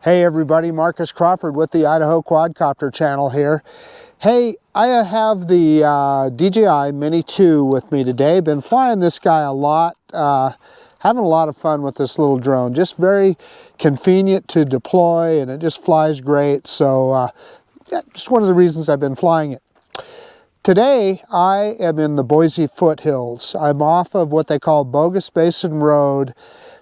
Hey everybody, Marcus Crawford with the Idaho Quadcopter channel here. Hey, I have the DJI Mini 2 with me today. Been flying this guy a lot, having a lot of fun with this little drone. Just very convenient to deploy and it just flies great. So yeah, just one of the reasons I've been flying it. Today, I am in the Boise Foothills. I'm off of what they call Bogus Basin Road,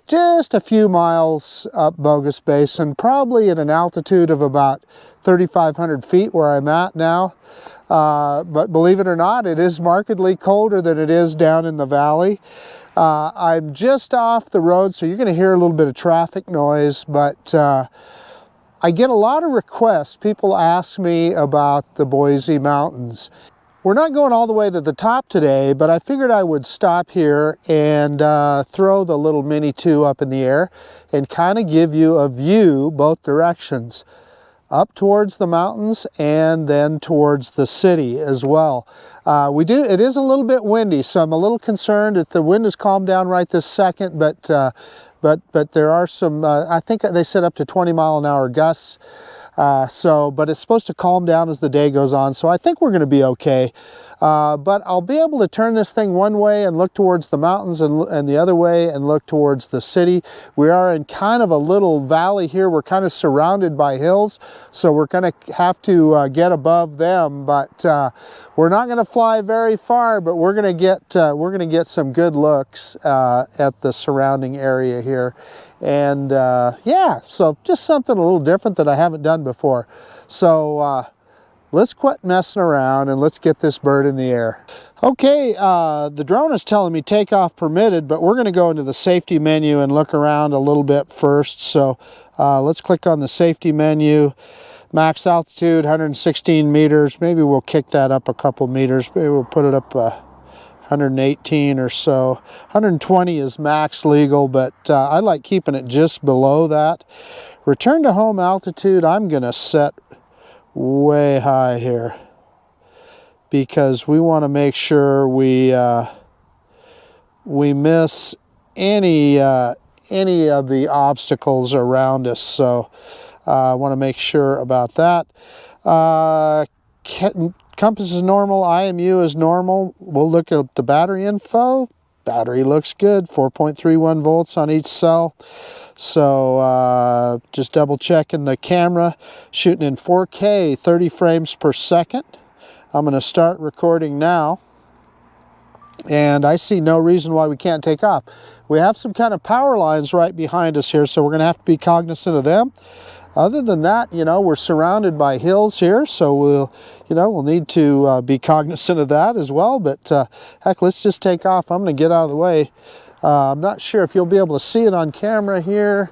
just a few miles up Bogus Basin, probably at an altitude of about 3,500 feet where I'm at now. But believe it or not, it is markedly colder than it is down in the valley. I'm just off the road, so you're going to hear a little bit of traffic noise, but I get a lot of requests. People ask me about the Boise Mountains. We're not going all the way to the top today, but I figured I would stop here and throw the little Mini 2 up in the air and kind of give you a view both directions, up towards the mountains and then towards the city as well. It is a little bit windy, so I'm a little concerned that the wind has calmed down right this second, but there are some, I think they said up to 20-mile-an-hour gusts. But it's supposed to calm down as the day goes on, so I think we're going to be okay. But I'll be able to turn this thing one way and look towards the mountains and the other way and look towards the city. We are in kind of a little valley here. We're kind of surrounded by hills, so we're going to have to get above them. But we're not going to fly very far, but we're going to get some good looks at the surrounding area here. And yeah, so just something a little different that I haven't done before. So let's quit messing around and let's get this bird in the air. Okay, the drone is telling me takeoff permitted, but we're going to go into the safety menu and look around a little bit first. So let's click on the safety menu. Max altitude 116 meters. Maybe we'll kick that up a couple meters. Maybe we'll put it up 118 or so. 120 is max legal, but I like keeping it just below that. Return to home altitude, I'm going to set way high here because we want to make sure we miss any of the obstacles around us. So I want to make sure about that. Compass is normal, IMU is normal. We'll look at the battery info. Battery looks good, 4.31 volts on each cell. So just double checking the camera, shooting in 4K, 30 frames per second. I'm going to start recording now. And I see no reason why we can't take off. We have some kind of power lines right behind us here, so we're going to have to be cognizant of them. Other than that, you know, we're surrounded by hills here, so we'll need to be cognizant of that as well. But heck, let's just take off. I'm going to get out of the way. I'm not sure if you'll be able to see it on camera here.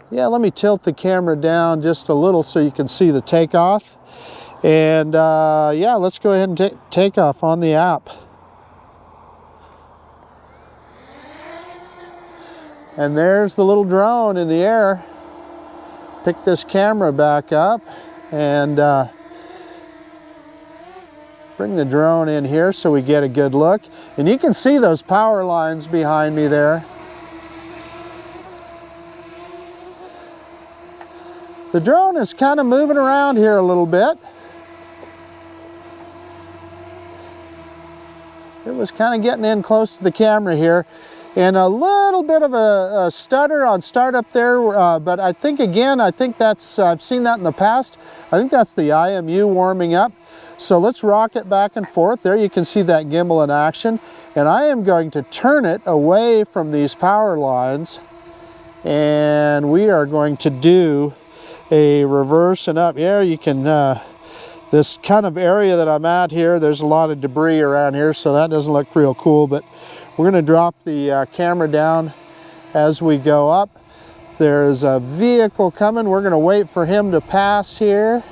Yeah, let me tilt the camera down just a little so you can see the takeoff. And yeah, let's go ahead and take off on the app. And there's the little drone in the air. Pick this camera back up and bring the drone in here so we get a good look. And you can see those power lines behind me there. The drone is kind of moving around here a little bit. It was kind of getting in close to the camera here. And a little bit of a stutter on startup there, but I think that's, I've seen that in the past. I think that's the IMU warming up. So let's rock it back and forth. There you can see that gimbal in action. And I am going to turn it away from these power lines. And we are going to do a reverse and up. Yeah, you can, this kind of area that I'm at here, there's a lot of debris around here, so that doesn't look real cool, but we're going to drop the camera down as we go up. There's a vehicle coming. We're going to wait for him to pass here.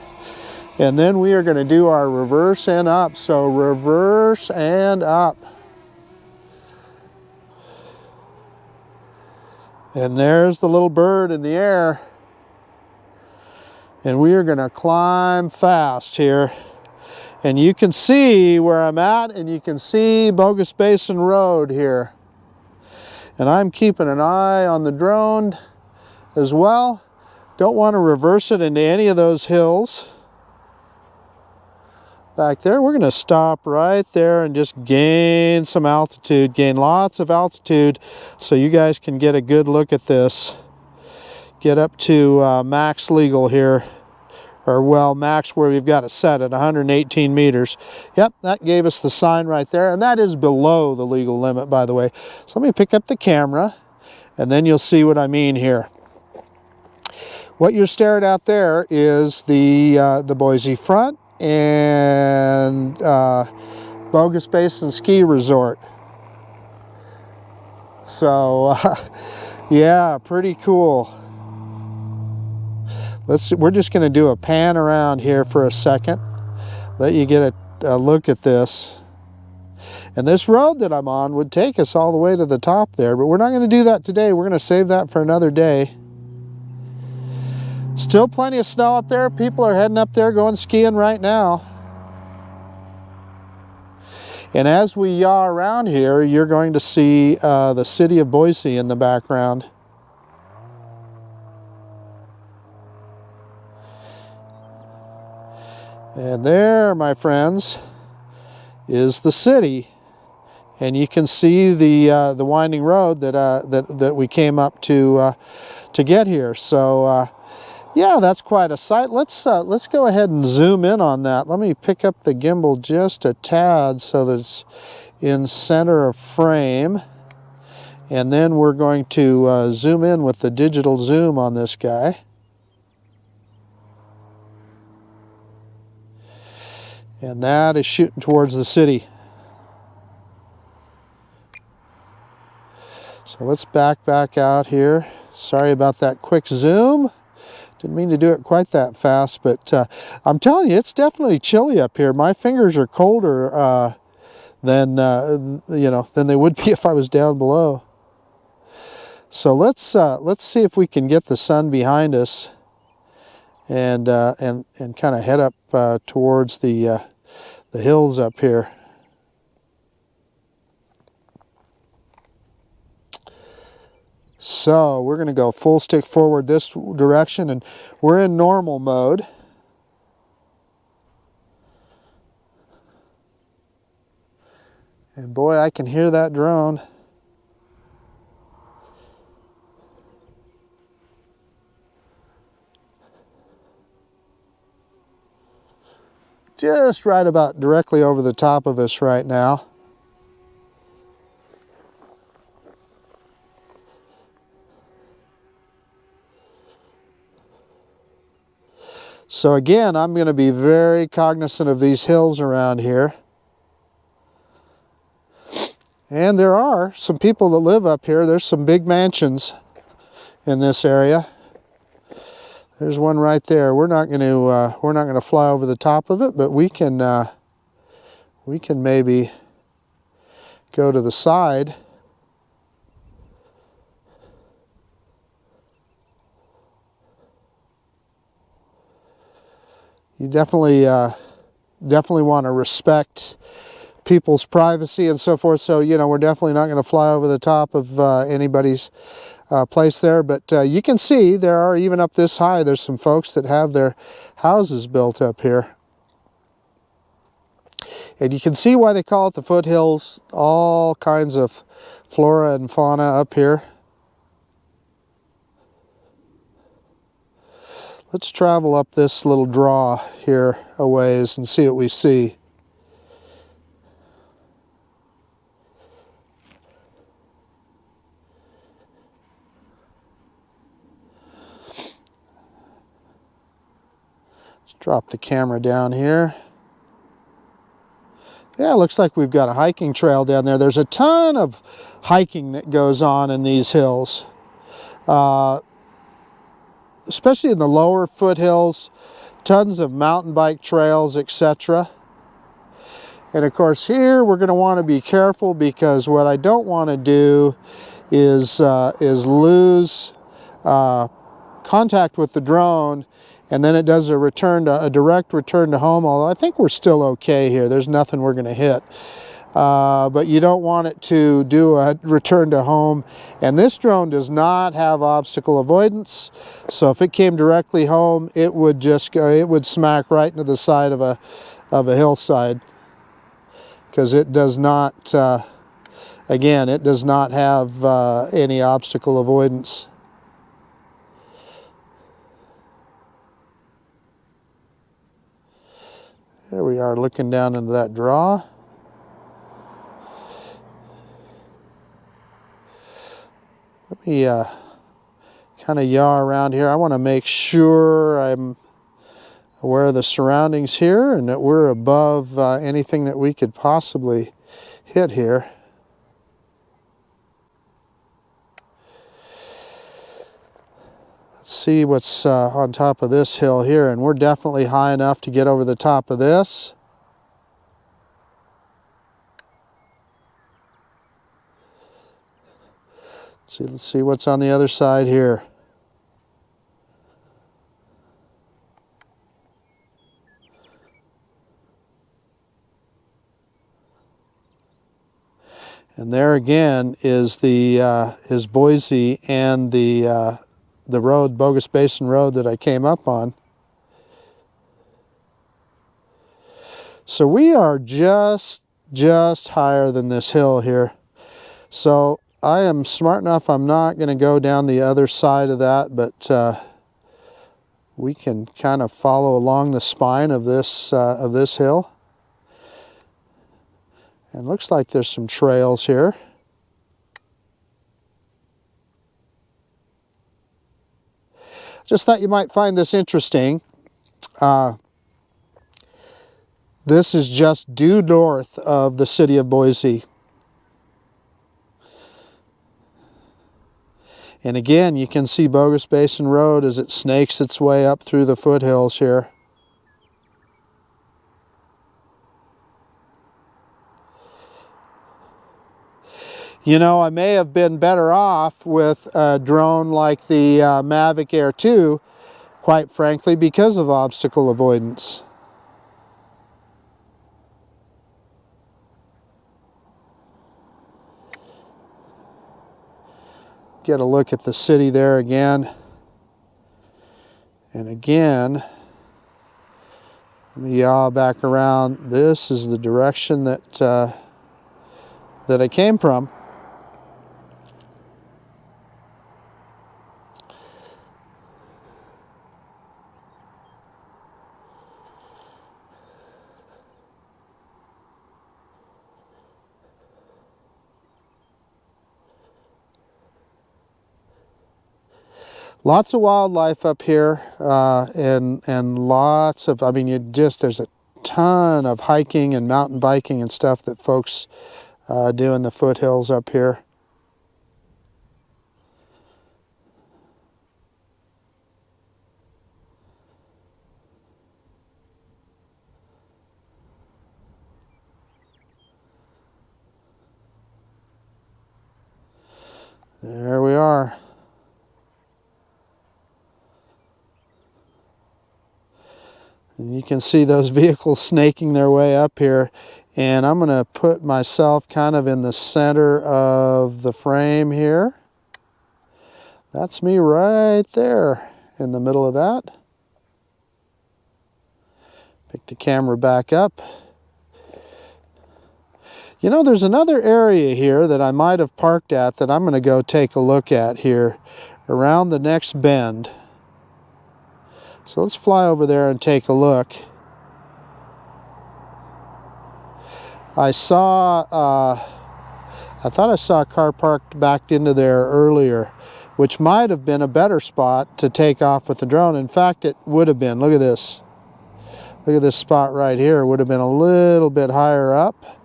And then we are going to do our reverse and up. So reverse and up. And there's the little bird in the air. And we are going to climb fast here. And you can see where I'm at, and you can see Bogus Basin Road here. And I'm keeping an eye on the drone as well. Don't want to reverse it into any of those hills back there. We're going to stop right there and just gain some altitude, gain lots of altitude so you guys can get a good look at this. Get up to max legal here, or well, max where we've got it set at 118 meters. Yep, that gave us the sign right there, and that is below the legal limit, by the way. So let me pick up the camera, and then you'll see what I mean here. What you're staring at there is the Boise front and Bogus Basin Ski Resort. So yeah, pretty cool. We're just going to do a pan around here for a second, let you get a look at this. And this road that I'm on would take us all the way to the top there, but we're not going to do that today. We're going to save that for another day. Still plenty of snow up there. People are heading up there going skiing right now. And as we yaw around here, you're going to see the city of Boise in the background. And there, my friends, is the city. And you can see the winding road that we came up to get here. So yeah, that's quite a sight. Let's go ahead and zoom in on that. Let me pick up the gimbal just a tad so that it's in center of frame. And then we're going to zoom in with the digital zoom on this guy. And that is shooting towards the city. So let's back out here. Sorry about that quick zoom. Didn't mean to do it quite that fast, but I'm telling you, it's definitely chilly up here. My fingers are colder than they would be if I was down below. So let's see if we can get the sun behind us and kind of head up towards the hills up here. So we're going to go full stick forward this direction, and we're in normal mode. And boy, I can hear that drone. Just right about directly over the top of us right now. So again, I'm going to be very cognizant of these hills around here. And there are some people that live up here. There's some big mansions in this area. There's one right there. We're not going to fly over the top of it, but we can maybe go to the side. You definitely want to respect people's privacy and so forth. So, you know, we're definitely not going to fly over the top of anybody's place there. But you can see there are, even up this high, there's some folks that have their houses built up here. And you can see why they call it the foothills. All kinds of flora and fauna up here. Let's travel up this little draw here a ways and see what we see. Let's drop the camera down here. Yeah, it looks like we've got a hiking trail down there. There's a ton of hiking that goes on in these hills. Especially in the lower foothills, tons of mountain bike trails, etc. And of course here we're going to want to be careful, because what I don't want to do is lose contact with the drone, and then it does a direct return to home. Although I think we're still okay here. There's nothing we're going to hit. but you don't want it to do a return to home. And this drone does not have obstacle avoidance, so if it came directly home, it would just go, it would smack right into the side of a hillside, because it does not, again, it does not have any obstacle avoidance. There we are, looking down into that draw. Let me kind of yaw around here. I want to make sure I'm aware of the surroundings here and that we're above anything that we could possibly hit here. Let's see what's on top of this hill here, and we're definitely high enough to get over the top of this. Let's see what's on the other side here. And there again is the is Boise and the road, Bogus Basin Road, that I came up on. So we are just higher than this hill here. So I am smart enough, I'm not going to go down the other side of that, but we can kind of follow along the spine of this hill. And looks like there's some trails here. Just thought you might find this interesting. This is just due north of the city of Boise. And again, you can see Bogus Basin Road as it snakes its way up through the foothills here. You know, I may have been better off with a drone like the Mavic Air 2, quite frankly, because of obstacle avoidance. Get a look at the city there again. And again, let me yaw back around. This is the direction that I came from. Lots of wildlife up here, and lots of, I mean, there's a ton of hiking and mountain biking and stuff that folks do in the foothills up here. There we are. And you can see those vehicles snaking their way up here, and I'm going to put myself kind of in the center of the frame here. That's me right there in the middle of that. Pick the camera back up. You know, there's another area here that I might have parked at that I'm going to go take a look at here around the next bend. So let's fly over there and take a look. I thought I saw a car parked backed into there earlier, which might have been a better spot to take off with the drone. In fact, it would have been. Look at this. Look at this spot right here. It would have been a little bit higher up.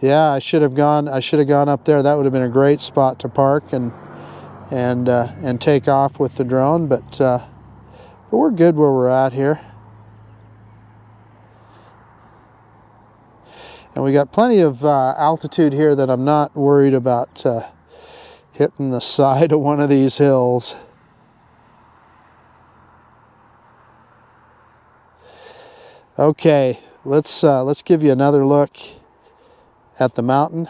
Yeah, I should have gone up there. That would have been a great spot to park and take off with the drone, but we're good where we're at here. And we got plenty of altitude here that I'm not worried about hitting the side of one of these hills. Okay, let's give you another look at the mountain.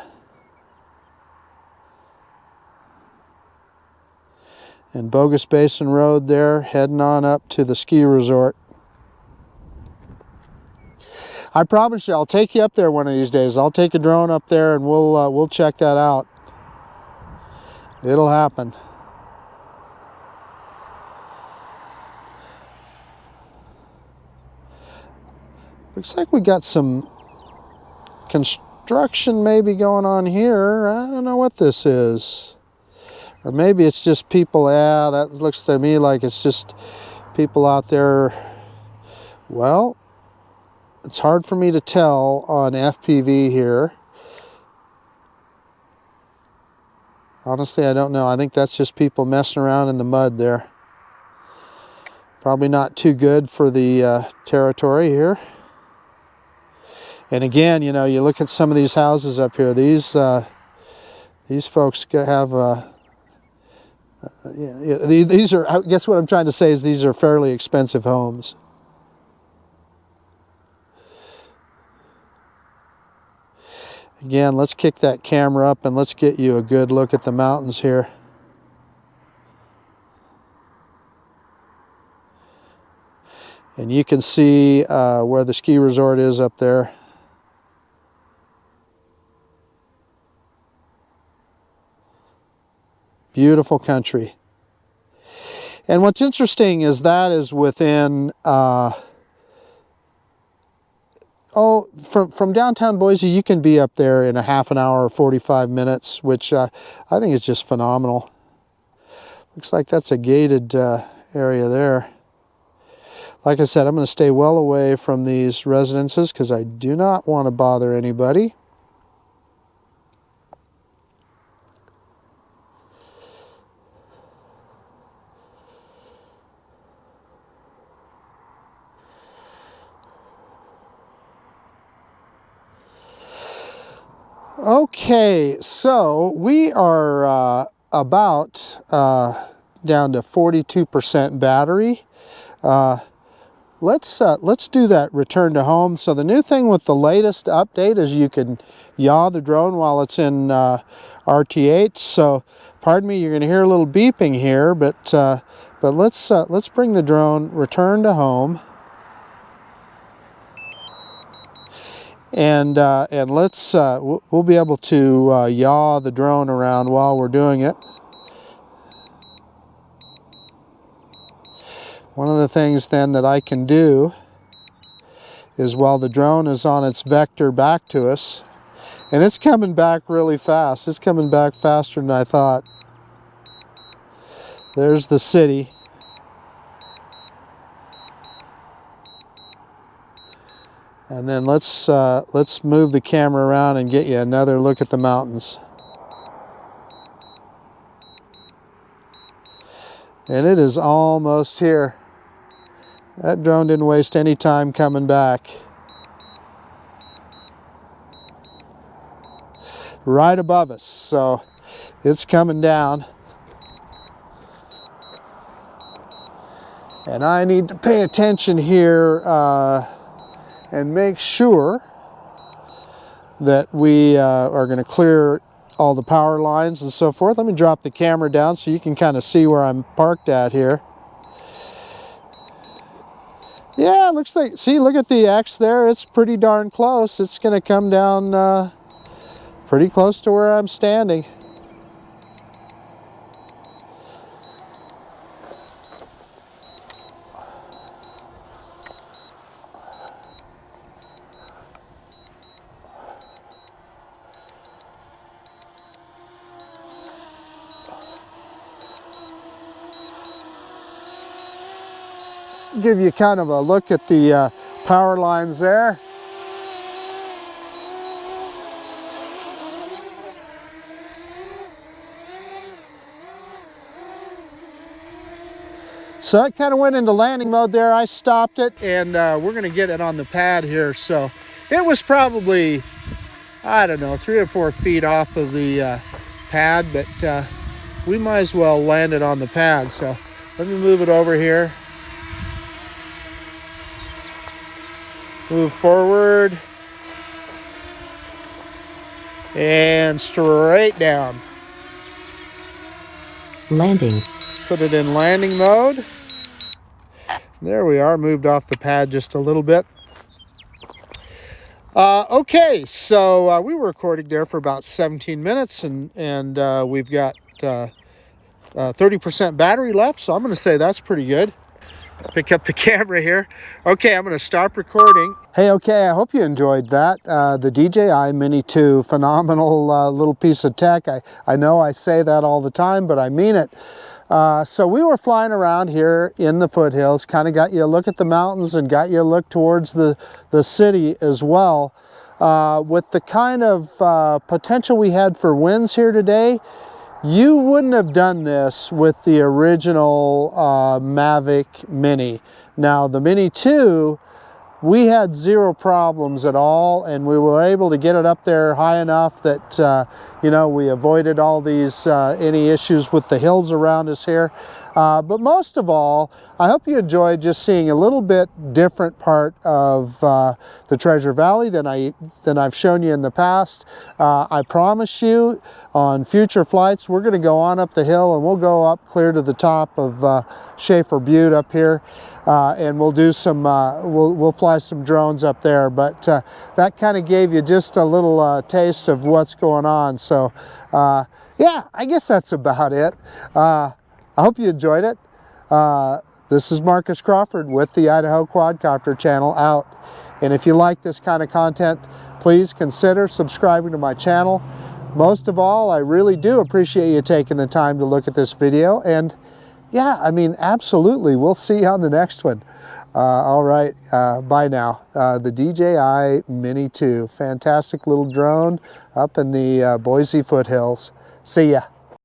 And Bogus Basin Road there, heading on up to the ski resort. I promise you, I'll take you up there one of these days. I'll take a drone up there and we'll check that out. It'll happen. Looks like we got some construction maybe going on here. I don't know what this is. Or maybe it's just people. Yeah, that looks to me like it's just people out there. Well, it's hard for me to tell on FPV here. Honestly, I don't know. I think that's just people messing around in the mud there. Probably not too good for the territory here. And again, you know, you look at some of these houses up here. These folks have these are. I guess what I'm trying to say is these are fairly expensive homes. Again, let's kick that camera up and let's get you a good look at the mountains here. And you can see where the ski resort is up there. Beautiful country. And what's interesting is that is within, from downtown Boise, you can be up there in a half an hour or 45 minutes, which I think is just phenomenal. Looks like that's a gated area there. Like I said, I'm going to stay well away from these residences because I do not want to bother anybody. Okay, so we are about down to 42% battery. Let's do that return to home. So the new thing with the latest update is you can yaw the drone while it's in RTH. So pardon me, you're going to hear a little beeping here, but let's bring the drone return to home. And let's we'll be able to yaw the drone around while we're doing it. One of the things then that I can do is while the drone is on its vector back to us, and it's coming back really fast. It's coming back faster than I thought. There's the city. And then let's move the camera around and get you another look at the mountains. And it is almost here. That drone didn't waste any time coming back. Right above us, so it's coming down. And I need to pay attention here and make sure that we are going to clear all the power lines and so forth. Let me drop the camera down so you can kind of see where I'm parked at here. Yeah, it looks like, see, look at the X there. It's pretty darn close. It's going to come down pretty close to where I'm standing. Give you kind of a look at the power lines there. So it kind of went into landing mode there. I stopped it and we're going to get it on the pad here. So it was probably, I don't know, 3 or 4 feet off of the pad, but we might as well land it on the pad. So let me move it over here. Move forward. And straight down. Landing. Put it in landing mode. There we are, moved off the pad just a little bit. Okay, so we were recording there for about 17 minutes, and we've got 30% battery left, so I'm going to say that's pretty good. Pick up the camera here. Okay, I'm going to stop recording. Hey, okay, I hope you enjoyed that. The DJI Mini 2, phenomenal little piece of tech. I know I say that all the time, but I mean it. So we were flying around here in the foothills, kind of got you a look at the mountains and got you a look towards the city as well. With the kind of potential we had for winds here today, you wouldn't have done this with the original Mavic Mini. Now the Mini 2, we had zero problems at all, and we were able to get it up there high enough that you know, we avoided all these any issues with the hills around us here. But most of all, I hope you enjoyed just seeing a little bit different part of the Treasure Valley than I've shown you in the past. I promise you, on future flights, we're going to go on up the hill and we'll go up clear to the top of Schaefer Butte up here. And we'll do some, we'll fly some drones up there, but that kind of gave you just a little taste of what's going on. So yeah, I guess that's about it. I hope you enjoyed it. This is Marcus Crawford with the Idaho Quadcopter channel out. And if you like this kind of content, please consider subscribing to my channel. Most of all, I really do appreciate you taking the time to look at this video. And yeah, I mean, absolutely. We'll see you on the next one. All right, bye now. The DJI Mini 2, fantastic little drone up in the Boise Foothills. See ya.